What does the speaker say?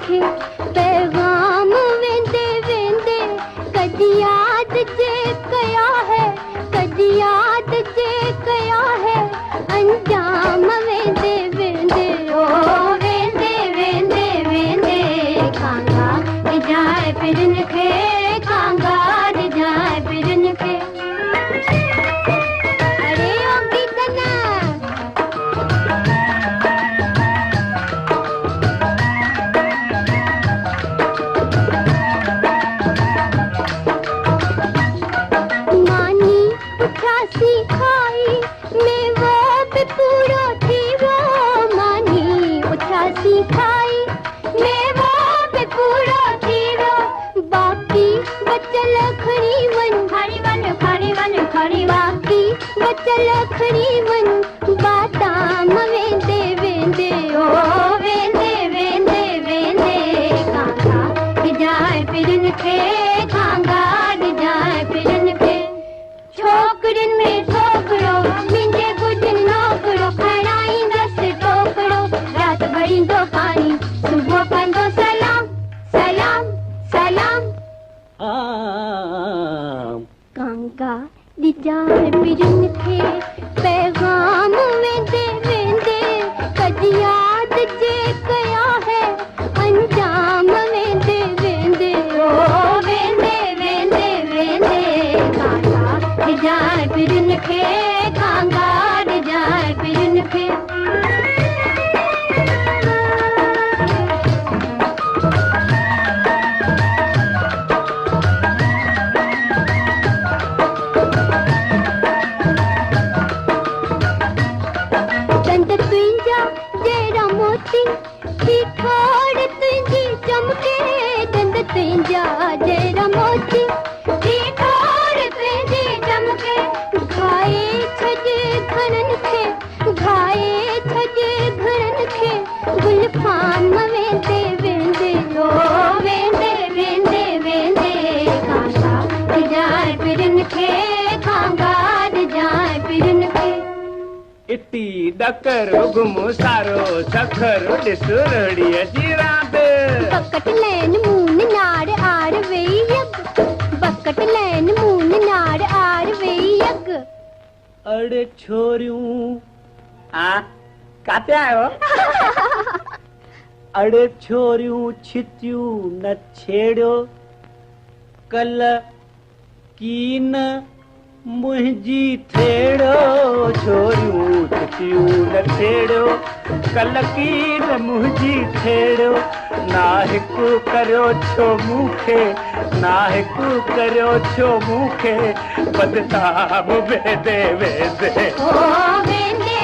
खे पैगाम वेंदे वेंदे कदी याद जे कया है, कदी याद जे कया है अंजाम वेंदे वेंदे ओ वेंदे वेंदे वेंदे कांगा जाए फिरन खे, कांगा जाए फिरन खे। अरे ओ गीतना मानी उठासी खाई मैं वो भी पूरा थी वो, मानी उठासी खाई मैं वो भी पूरा थी वो, बाकी बचल खड़ी वन खड़ी वन खड़ी वन खड़ी, बाकी बचल खड़ी वन बादाम वेंदे वेंदे ओ वेंदे वेंदे वेंदे कांगा जाए फिरन खे, कांगा जाए फिरन खे। छोकरन में छोकरो मिंजे गुजन नौकरो खड़ाई दस टोकरो, रात भरी दो पानी सुबह पंदो सलाम सलाम सलाम। कांगा जाए फिरन खे पैगाम वेंदे वेंदे कदी याद जे कया है अंजाम वेंदे वेंदे ओ वेंदे वेंदे वेंदे कांगा जाए फिरन खे, कांगा जाए फिरन खे। दंद तुंहिंजा जहिड़ा मोती थी ठोड़ तुंहिंजी चमके, दंद तुंहिंजा जहिड़ा मोती थी ठोड़ तुंहिंजी चमके, घाए छजे घरन खे, घाए छजे घरन खे गुलफाम वेंदे वेंदे ओ वेंदे वेंदे वेंदे कांगा जाए फिरन खे, कांगा जाए फिरन खे। इटी डकर गुमो सारो सखर ॾिसु रड़ीअ जी रांदि, बकट लैन मून नार आर वेई यग, बकट लैन मून नार आर वेई यग। अड़े छोरियूं काते आयो? अड़े छोरियूं छितियूं न छेड़ियो, कल कीन मुंहिंजी थेड़ो, छोरियूं छितियूं न छेड़ियो, कल कीन मुंहिंजी थेड़ो, ना हिकु करियो छो मूंखे, ना हिकु करियो छो मूंखे बदनाम वेंदे वेंदे ओ वेंदे